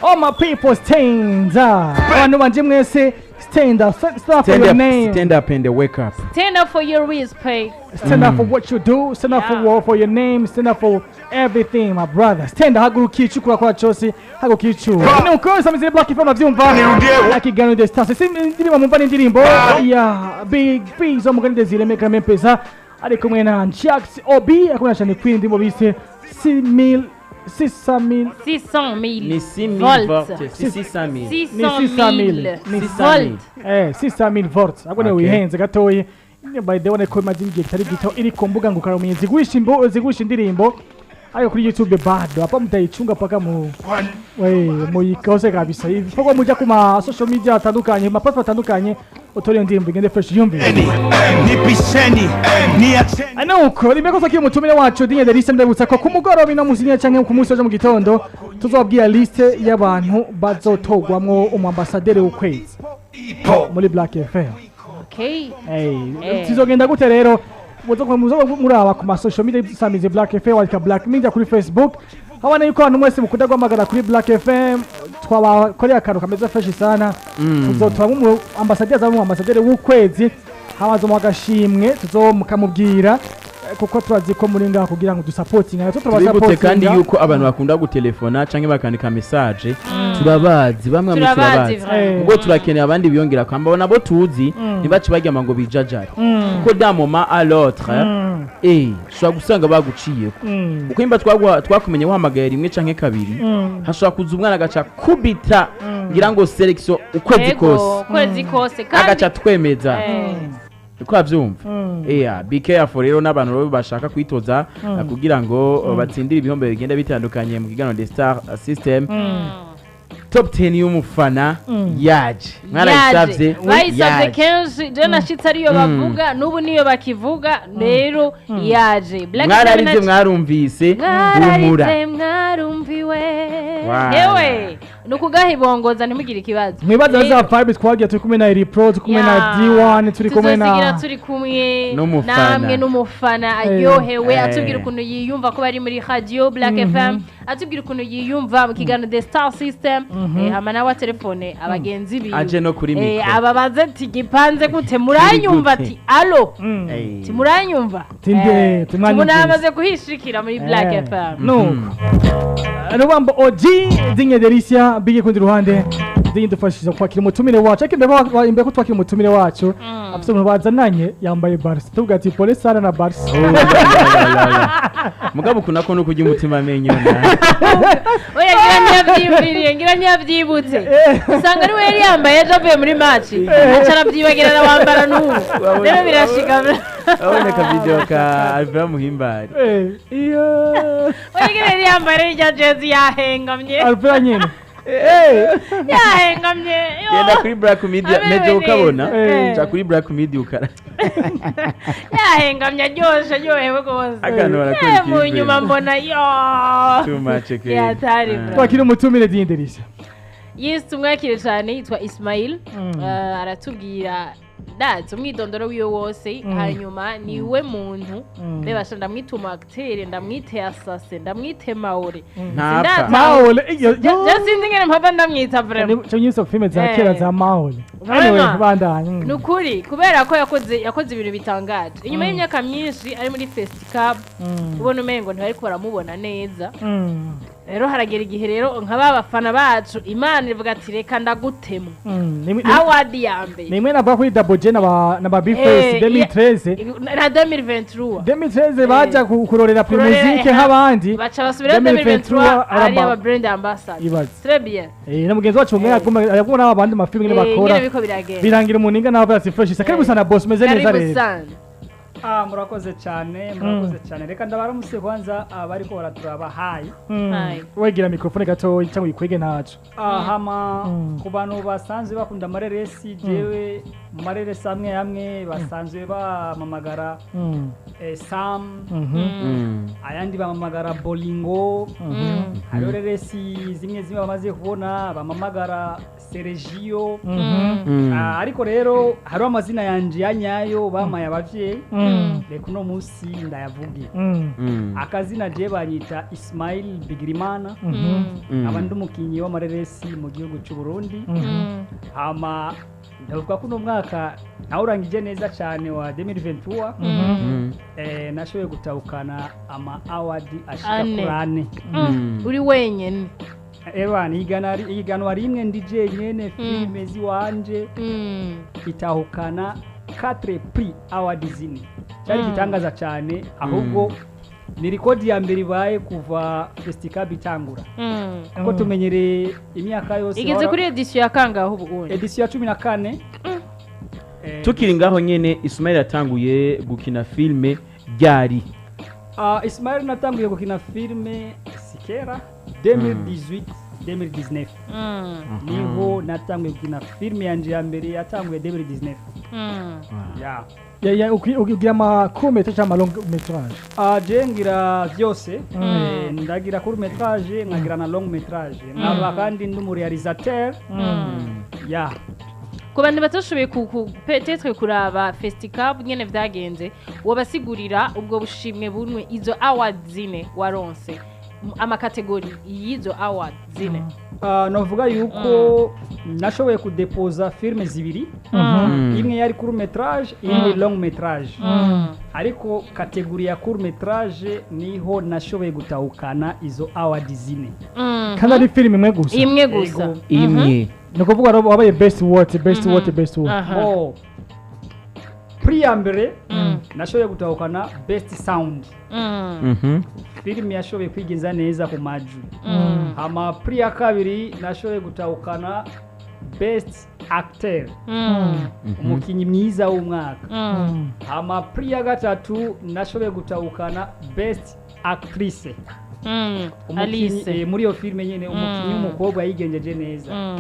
All my people stand up. Abantu banje mwese stand up. Stand up for your name. Stand up and wake up. Stand up for your respect. Stand up for what you do. Stand up for your name. Stand up for everything, my brother. Stand up. Haguruka icyukura kwa cyose. Haguruka icyukura. Nuko samizire Black FM avyumva. Akigano de stars. Sindirimba mumva n'indirimbo ya Big P zo mugani desire meka mempesa. Ari kumwe na Jax Obi akuna cyane kwindimo bise 600,000 600 000 volts. 600,000 volts. Akone wihenze gatoyi. By the way ko mazingi kitari gito iri ku mbuga ngukaramuye zigwisha indirimbo ayo kuri YouTube bado apa mutayicunga paka mu yikose kabisa hivi poko muja kuma social media atandukanye mapatwa atandukanye utoriyo ndirimbo igende fresh yumbi nipisheni niacheni anuko limekosa kiyo mutumire wacu dinye delise ndabutsa ko kumugoroba ino musinya canke ku munsi waje mu gitondo tuzobabwira liste y'abantu bazotogwamwo umwambasaderi w'ukwezi muri Black FM. Okay. Tizogenda gute rero muraba ku ma social media Sangiza Black FM walika Black Media kuri Facebook habana yuko abantu mwese mukunda gwamagara kuri Black FM twabakorera akantu kameze fresh sana tuzotora mu ambasaderi w'ukwezi habazo mu gashimwe tuzomukamubwira kuko turazi ko muri ngaho kugira ngo dusupporting nato turabasupporting kandi yuko abantu bakunda gutelefona canke bakandika message turabazi bamwe turabazi ubwo turakeneye abandi biyongera kwamba nabo tuzi nibaci baryama ngo bijajare kuko damoma à l'autre shobora gusanga baguciye uko imba twakumenye wahamagaye rimwe canke kabiri hashobora kuza umwana agaca kubita ngira ngo selection ukwezi kose kandi agaca twemeza uko avyumva be careful rero n'abantu rero bashaka kwitoza kugira ngo batsindire ibihombe bigenda bitandukanye mu kigano de star system top 10 y'umufana yaje mwarayisavye kenshi je nashitse ariyo bavuga n'ubu niyo bakivuga rero yaje mwararize mwarumvise humura mwarumviwe yewe nukugahibongoza ntimugire ikibazo mwibaza za vibe twagiye turi kumwe na Repro turi kumwe na D1 turi kumwe na turi kumwe namwe n'umufana ayohewe atubwira ukuntu yiyumva ko bari muri radio Black FM atubwira ukuntu yiyumva mu kigano de star system hamana wa telefone abagenzi biwe aje no kuri micro ababaze ati gipanze gute muranyumva ati allo ti muranyumva tunamaze kuhishikira muri Black FM no Rubambo OG dinye delisia bige kundi ruhande dinye dufashije kwakira umutumire wacu imbe ko twakira umutumire wacu afite umuntu bazananye yambaye Barca tuvuga ati police sana na Barca mugabo kunako no kujya umutima amenyo oya ngira nyabyibutse usanga ari we yari yambaye ajavuye muri match acara byibagira n'abambara n'ubu rero birashika aboneka video ka Alvera Muhimbari iyo oya yari yambaye rya jezi yahengamye Alvera nyene yahengamye yenda kuri Black Media mejo ukabona cha kuri Black Media ukara yahengamye aryoshe yohewe gose akantu barakurikira mu nyuma mbona too much again yatari twakira umutumire dinderisha tumwakire cyane yitwa ISMAEL aratubwira datse umwidondoro wiwe wose hanyuma niwe muntu bebasha ndamwituma acteur ndamwite assassin ndamwite maore maore sinzi ngene mpava ndamwita vraiment cyo nyiso filme za kera za maore anyway bandanye nukuri kubera ko yakoze ibintu bitangaje inyuma y'imyaka myinshi ari muri festicab ubona umengo ntibari ko baramubona neza rero haragera igihe rero nk'aba bafana bacu Imana ivuga ati reka ndagutema award yambe nimwe nava kuri Double J na ba Big Face 2013 na 2013 baja kurorera primusike nk'abandi baca basubira 2023 ari aba brand ambassador très bien na mugenzi wacu umwe yaguma n'abandi mafilme bakora birangira umuntu n'abo basi fresh sakari gusa na boss meze neza rero murakoze cyane reka ndabaramutse kwanza abari ko baraturaba hayi wegira microphone gato cyangwa ikwege nacu hama ku bantu basanzwe bakunda amareresi jewe mu mareresi amwe amwe basanzwe bamamagara Sam, ayandi bamamagara Bolingo, hariho reresi zimwe bamaze kubona bamamagara Sergio, ariko rero hariho amazina yanje ya nyayo bamaye abavyeyi, reka uno munsi ndayavuge. Akazina je banyita ISMAEL Bigirimana, abandi umukinyi w'amareresi mu gihugu cy'u Burundi. Hama ndavuga ko uno mwaka nawurangije neza cyane wa 2023, nashoboye gutahukana ama award ashika kuri 4. Uri wenyene? Iganwa rimwe ndije nyene filme ziwanje itahukana 4 prix award zine. Cyari gitangaza cyane, ahubwo ni rekodi ya mbere ibaye kuva festicab itangura. Ko tumenyereye imyaka yose igeze kuri edition ya kangaho ubundi? Edition ya 14. Tukiri ngaho nyene ISMAEL yatanguye gukina filme ryari? ISMAEL natanguye gukina filme sikera 2018-2019. Niho natanguye gukina filme yanje ya mbere yatanguye 2019. ugira ama court métrage cyangwa long métrage? Je ngira byose, ndagira court métrage nkagira na long métrage, nkaba kandi ndi mu réalisateur. Ku bantu batashoboye peut-être kuraba festicab nyene vyagenze, wobasigurira ubwo bushimwe bunwe izo awards zine waronse, amakategori y'izo awards zine. Novuga yuko nashoboye kudepoza filme zibiri, imwe yari court métrage, indi long métrage. Ariko kategori ya court métrage niho nashoboye gutahukana izo awards zine. Kandi ari film imwe gusa? Imwe gusa. Imwe. Nukuvuga wabaye best what. Prix ya mbere nashoboye gutahukana best sound. Film yashoboye kwigenza neza ku maju. Hama prix ya kabiri nashoboye gutahukana best actor, umukinyi mwiza w'umwaka. Hama prix ya gatatu nashoboye gutahukana best actrice. Alice muri iyo filme nyene umukinyi w'umukobwa yigenjeje neza.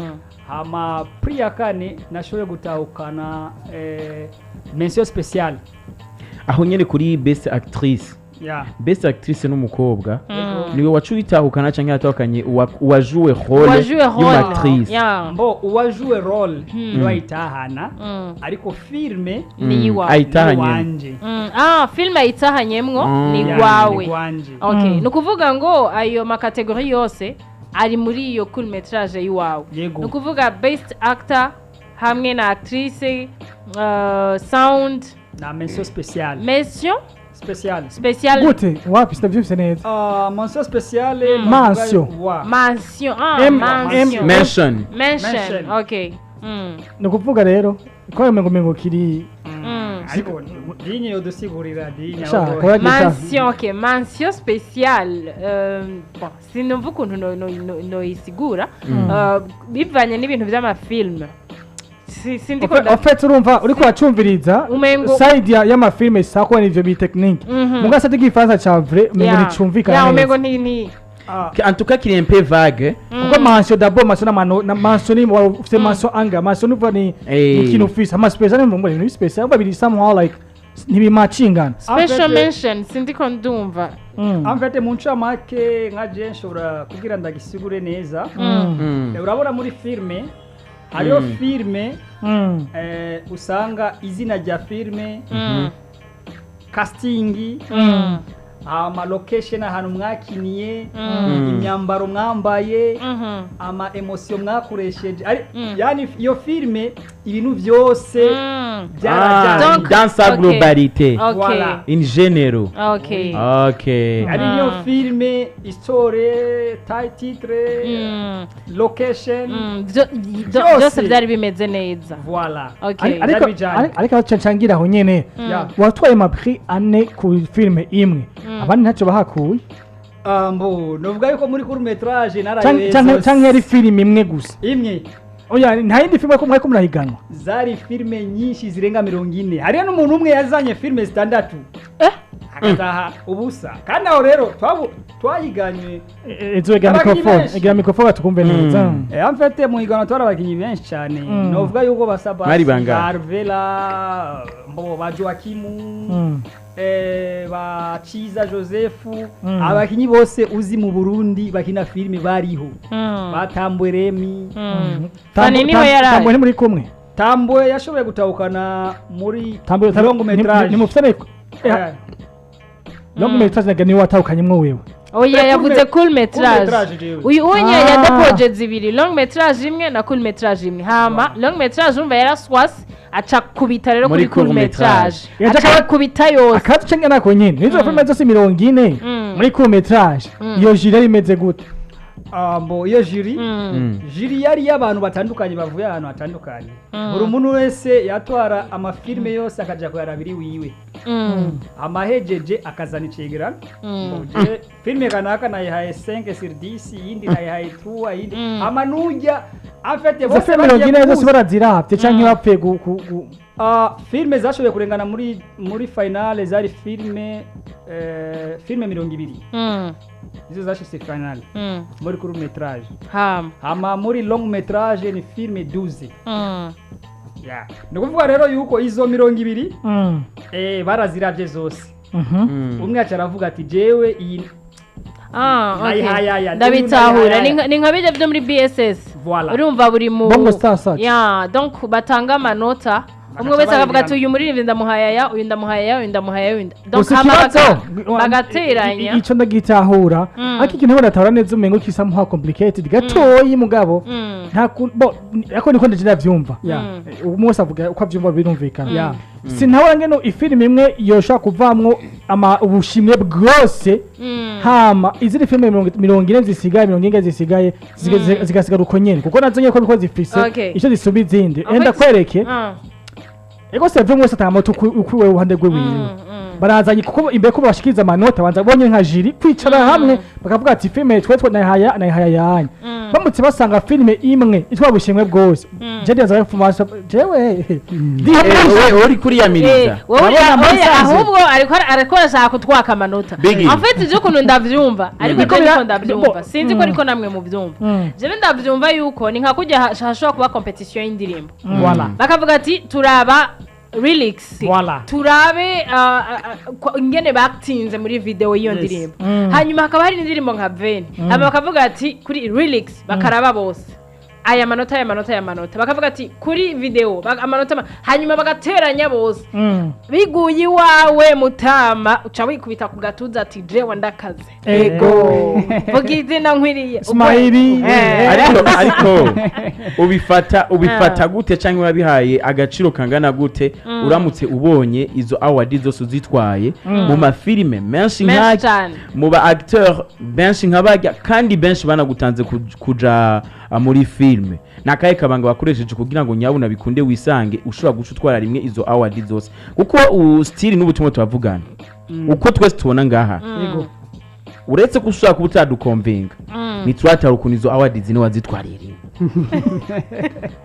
Hama prix ya kane nashoboye gutahukana mention spéciale. Aho nyene kuri best actrice. Best actrice n'umukobwa niwe wacubitahukana canke yatahukanye uwajoué rôle y'actrice? Mbo uwajoué rôle no ayitahana, ariko filme ni ayitahanye. Filme ayitahanyemwo ni gwawe. Okay, nukuvuga ngo ayo makategori yose ari muri iyo court métrage yiwawe. Nukuvuga best actor hamwe na actrice, sound na mention spéciale. Mention spéciale. Gute wapi sitavyumvise neza? Mention spéciale. Mention. Okay. Nukuvuga rero ko mengo kiri ariko dinye yodusigurira dinya. Mention spéciale. Bon, sinumva ukuntu no isigura bivanye n'ibintu by'amafilme. En fait urumva uriko wacumviriza side y'amafilme sako n'ivyo bi technique. Mugasa t'igifaransa ca vrai mengo nicumvikana. Mengo nti en tout cas qu'il est un peu vague. Kuko mention d'abord na mention ni c'est mention anga mention ni kino fils ama special ni special babiri somehow like nibi matchingana. Special mention sindiko ndumva. En fait mu ncamake nka je nshobora kugira ndagisigure neza. Urabona muri filme hariyo filme usanga izina rya filme, casting, ama location ahantu mwakiniye, imyambaro mwambaye, ama emotion mwakoresheje, yani iyo filme ibintu byose byarajyanye dans sa globalité. Voilà, in général. Okay. Ari niyo filme, histoire, titre, location, byose byari bimeze neza. Voilà. Okay. Ariko cancangira aho nyene watwaye mapri ane ku filme imwe, abandi ntacyo bahakuye. Mbo novuga yuko muri court métrage narayezo canke yari filme imwe gusa? Imwe. Oya nta yindi filme ko mwako murahiganwa? Zari filme nyinshi zirenga 40. Hariyo n'umuntu umwe yazanye filme 6. hagataha ubusa kandi aho rero twayiganye igira mikrofone tukumve neza amfete mu higanwa twari abakinyi benshi cyane novuga yuko basaba Arvela ba Joakimu ba Ciza Joseph abakinyi bose uzi mu Burundi bakina filime bariho batambwe Remi Tambwe muri kumwe Tambwe yashoboye gutahukana muri long metrage nimufite long metrage niwe watahukanyemo wewe oya yavuze cool metrage uyu unye ya depoje zibiri long metrage imwe na cool metrage imwe hama long metrage umva yaraswase aca kubita rero kuri cool metrage aca kubita yose akatu cenga nako nyine nizo filime zose 40 muri cool metrage iyo jire imeze gute mbo iyo jiri yari y'abantu batandukanye bavuye ahantu hatandukanye buri muntu wese yatwara amafilme yose akaja kuyarabiri wiwe amahejeje akazana icegerano filme kanaka nayihaye 5 sur 10 yindi nayihaye 3 yindi amanuja afete bose bagiye zose baraziravye canke bapfe filme zashoboye kurengana muri finale zari filme 200 izo zashitse finale muri court metrage hama muri long metrage ni filme 12 nukuvuga rero yuko izo 200 baraziravye zose umwe aca aravuga ati jewe iyi ndabitahura ni nka bijya byo muri BSS urumva buri mu donc batanga amanota umwe wese akavuga ati uyu muririmbyi ndamuhayaya uyu ndamuhayaya uyu ndamuhayaya uyu donc bagateranya ico ndagitahura ariko ikintu baratahura neza umengo kisa muha complicated gatoyi mugabo nta ako niko ndaje ndavyumva umwe avuga uko avyumva birumvikana sinahora ngeno ifilime imwe yosha kuvamwo ubushimwe bwose hama iziri filime 40 zisigaye 40 zisigaye zigasigara uko nyene kuko nazo nyeko biko zifise ico zisuba izindi enda kwereke ego se vyo mwese atamoto ukwiwe uhande gwe wiwe barazanye kuko imbere ko bashikiriza amanota banza bonye nka jiri kwicara hamwe bakavuga ati filime twetwe nahaya yanya bamutse basanga filime imwe itwa bushimwe bwose jedi azaye fumasha jewe uri kuri yamiriza ahubwo ariko ashaka kutwaka amanota afite je kuntu ndavyumva ariko niko ndavyumva sinzi ko ariko namwe mu vyumva je ndavyumva yuko ni nka kujya hashobora kuba competition y'indirimbo bakavuga ati turaba Relix turabe ingene batinze muri video y'iyo ndirimbo hanyuma hakaba hari indirimbo nka Veni aba bakavuga ati kuri Relix bakaraba bose aya manota bakavuga ati kuri video amanota hanyuma bagateranya bose biguye iwawe mutama uca wikubita ku gatuza ati jewe ndakaze ego vugize na nkwiriye Ismaili ariko ubifata gute canke wabihaye agaciro kangana gute uramutse ubonye izo award zose uzitwaye mu mafilime menshi nk'aki mu ba acteur benshi nk'abajya kandi benshi banagutanze kuja muri filme nakaye kabanga bakoresheje kugira ngo nyabuna bikunde wisange ushobora gucutwara rimwe izo award zose kuko still n'ubutumwa tubavugana uko twese tubona ngaha uretse ko ushobora kuba utadukonvenga nitwatara ukuntu izo award zine wazitwarira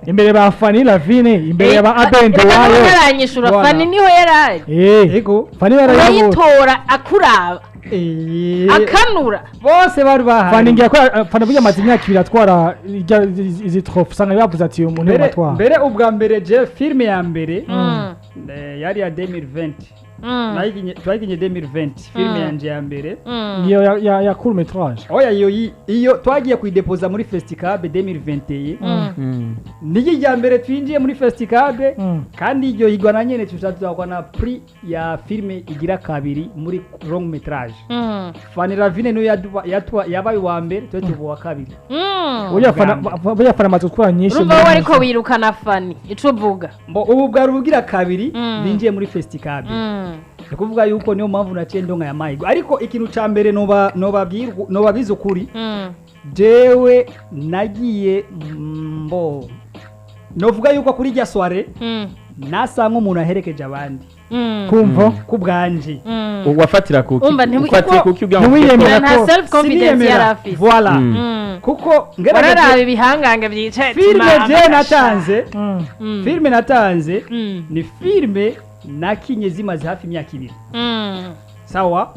imbere ba Fanny Lavine imbere ya ba abandi wayo yaranyishura Fanny niho yaraye ego Fanny yarayitora akuraba akanura bose bari bahari Fanny ngiye ko Fanny buya amazi imyaka 2 atwara izi trophy sanga yavuze ati umuntu y'amatwara mbere ubwa mbere je filme ya mbere yari ya 2020 twayiginye 2020 filme yanje ya mbere iyo ya court metrage oya iyo twagiye kuidepoza muri festicab 2021 nigi ya mbere twinjiye muri festicab kandi iyo higwa na nyene tuzatwakwa na prix ya filme igira kabiri muri long metrage Fanny Lavine no yabaye wa mbere twe tubo wa kabiri oya Fanny matutwara nyinshi urumva wariko wirukana Fanny icuvuga mbo ubu bwari ubugira kabiri binjiye muri festicab kuvuga yuko niyo mpamvu naciye ndonga ya mayigo ariko ikintu ca mbere noba bizukuri jewe nagiye mbo novuga yuko kuri rya soirée nasanga umuntu aherekeje abandi kumva kubwanje wafatira kuki ufatira kuki ugira ngo nta self confidence yarafise voilà kuko ngerageza ibihangange byicaye filme natanze ni filme nakinye zimaze hafi imyaka 2 Mm. sawa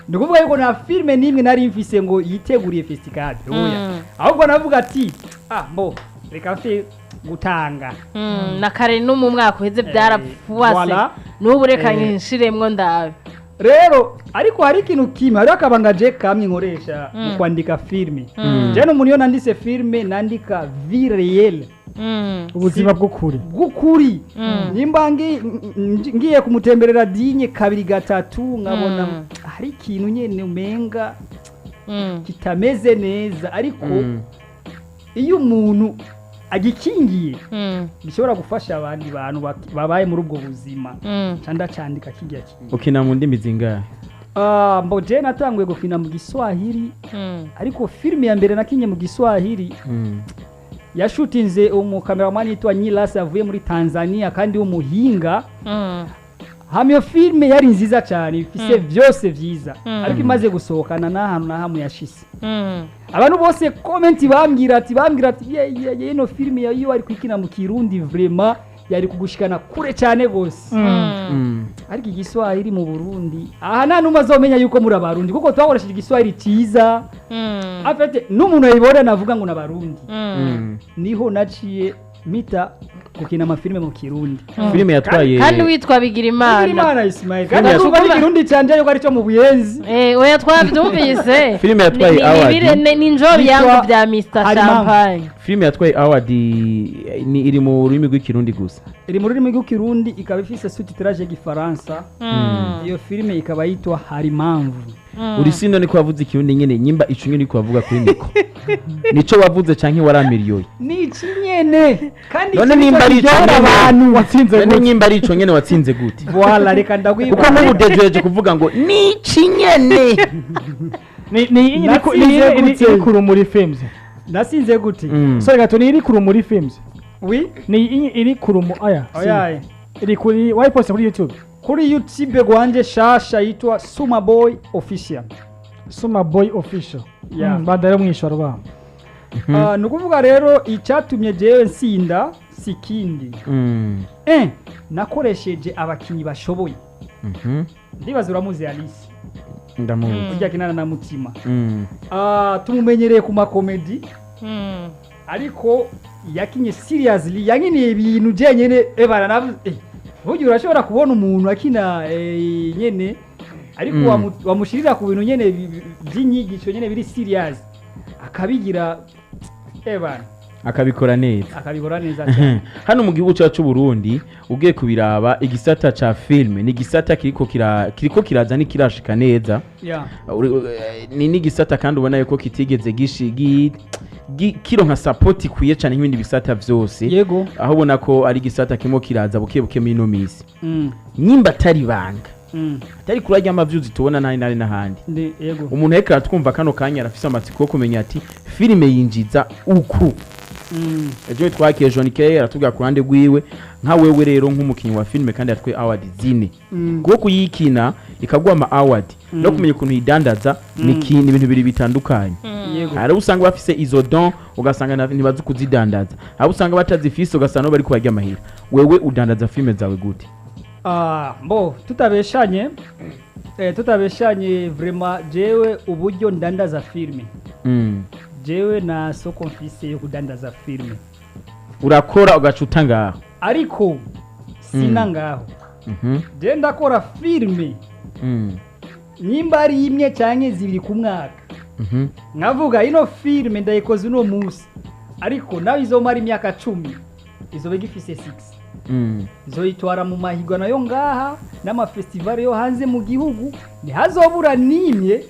ndi kuvuga yuko nta filime n'imwe nari mfise ngo yiteguriye festicab oya ahubwo navuga ati mbo reka mfe gutanga na kare no mu mwaka uheze byarapfuwase voilà. n'ubu reka nshiremwo ndabe rero ariko hari ikintu kimwe hariho akabangaje kamwe nkoresha mu kwandika filime je no muniyo nanditse filime nandika vie réelle ubuzima bw'ukuri nimba ngiye kumutemberera dinye 2-3 nkabona hari ikintu nyene umenga kitameze neza ariko iyo umuntu agikingiye gishobora gufasha abandi bantu babaye muri ubwo buzima canda candika kijya kintu ukina mu ndimi zingahe mbo je natanguye gukina mu Giswahili ariko filime ya mbere nakinye mu Giswahili yashutinze umukameraman yitwa Nyilas avuye muri Tanzania kandi w'umuhinga hamwe filime yari nziza cyane ifise byose vyiza ariko imaze gusohokana n'ahantu na hamwe yashise abantu bose comment bambwira ati yeno filime yayo ari kwikina mu Kirundi vraiment yari kugushikana kure cyane gose ariko igiswahili mu Burundi aha nta numwe azomenya yuko muri abarundi kuko twakoresheje igiswahili cyiza afite n'umuntu ayibona navuga ngo n'abarundi niho naciye mita gukina amafilime mu Kirundi filime yatwaye kandi witwa Bigirimana ISMAEL kandi asuba Kirundi cyanje yuko ari cyo mu Buyenzi oya twabyumvise filime yatwaye award ni njoro yangu bya Mr Champagne filime yatwaye award ni iri mu rurimi rw'ikirundi gusa iri mu rurimi rw'ikirundi ikaba ifise sous-titrage y'igifaransa iyo filime ikaba yitwa Harimanvu uri sindo niko wavuze ikirundi nyene nyimba ico nyene niko wavuga kuri niko nico wavuze canke waramiriyoye ni nyene kandi none nimba ari abantu watsinze gute nyimba ari ico nyene watsinze gute voilà reka ndagwiba kuko n'ubudejeje kuvuga ngo ni nyene ni kurumuri films nasinze gute sorry gato ni iri kurumuri films oui ni iri kurumu oya iri kuri wayipost kuri YouTube kuri YouTube gwanje shasha yitwa Suma Boy Official badare mwishoro ba nukuvuga rero icyatumye jewe nsinda sikindi nakoresheje abakinyi bashoboye ndibaza uramuzi Alice ndamuzi ujya kinana na mutima tumumenyereye ku makomedi ariko yakinye seriously yankiniye ibintu jenyene ebara navuze buryo urashobora kubona umuntu akina nyene ariko wamushirira ku bintu nyene by'inyigisho nyene biri serious akabigira ebana akabikora neza cyane hano mu gihugu cyacu Burundi ugiye kubiraba igisata ca filme ni gisata kiriko kiraza ni kirashika neza ni igisata kandi ubona yuko kitigeze kiro nka support kuye cyane nk'ibindi bisata byose yego aho ubona ko ari gisata kimo kiraza buke mino misi nyimba atari banga atari kurajya amavyuzi tubona nari n'ahandi yego umuntu heka twumva kano kanya arafise amatsiko kumenya ati filime yinjiza uku ejo twakiye Jonike aratubwira ku ruhande rwiwe nka wewe rero nk'umukinyi wa filime kandi yatwe award zine kuko kuyikina ikagwa ama award no kumenya ukuntu yidandaza ni ibintu bibiri bitandukanye hari usanga bafise izo don ugasanga ntibazi kuzidandaza hari usanga batazifise ugasanga bari kubajya amahira wewe udandaza filime zawe gute mbo tutabeshanye vraiment jewe uburyo ndandaza filime jewe na soko mfise yo kudandaza filime urakora ugacuta ngaho ariko sina ngaho je ndakora filime nyimba ari imwe canke zibiri ku mwaka nkavuga ino filime ndayikoze uno munsi ariko nawe izomara imyaka 10 izobe gifise 6 izoyitwara mu mahigwa nayo ngaha n'amafestival yo hanze mu gihugu ntihazobura nimye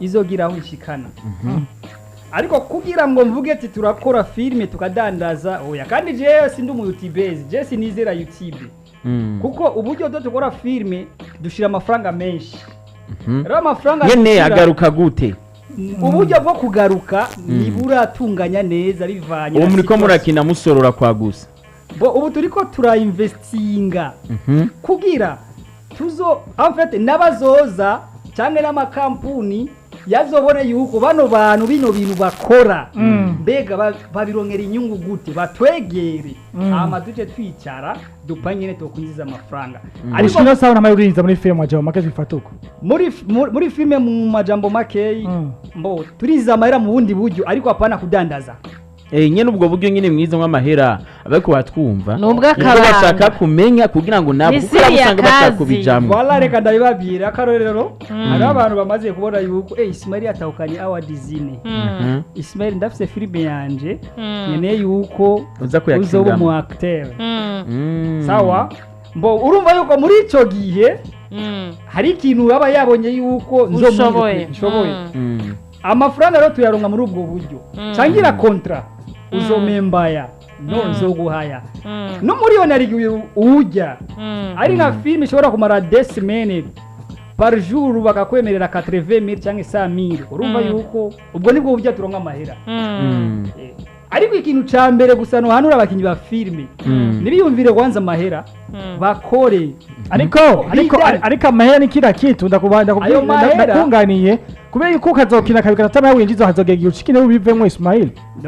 izogira aho ishikana ariko kugira ngo mvuge ati turakora filime tukadandaza oya kandi jewe sindi umu YouTubers je sinizera YouTube kuko uburyo do tukora filime dushira amafaranga menshi rero amafaranga nyene agaruka gute uburyo bwo kugaruka nibura atunganya neza bivanye ubu muriko murakina musorora kwa gusa ubu turiko turainvestinga kugira tuzo en fait nabazoza cyangwa n'amakampuni yazobone yuko bano bantu bino bintu bakora mbega babirongera inyungu gute batwegere hama tuje twicara dupanye neto kwinjiza amafaranga ariko no sawa namayurinza muri film waje make zifatuko muri filme mu majambo makei mbo turiza amahera mu bundi buryo ariko apana kudandaza nyene ubwo buryo nyene mwiza nk'amahera abako batwumva nubwo bashaka kumenya kugira ngo nabo kuko usanga bashaka kubijamwe wala reka ndabibabwira akarorero hari abantu bamaze kubona yuko ISMAEL yatahukanye award zine ISMAEL ndafise filime yanje nyene yuko uzoba mu acteur sawa mbo urumva yuko muri ico gihe hari ikintu baba yabonye yuko nshoboye amafaranga rero tuyaronga muri ubwo buryo cangira kontra uzomembaya no nzoguhaya no muri yo nari ujya ari nka film ishobora kumara 2 semaines par jour bakakwemerera 80,000 cyangwa 100,000 urumva yuko ubwo nibwo buryo turonga amahera ariko ikintu ca mbere gusa no hanura abakinyi ba filme nibiyumvire kwanza amahera bakore ariko amahera ni kira kitu ndakunganiye kubera yuko ukazokina kabiri gatama winjiza hazogega ucikine ubivemo ISMAEL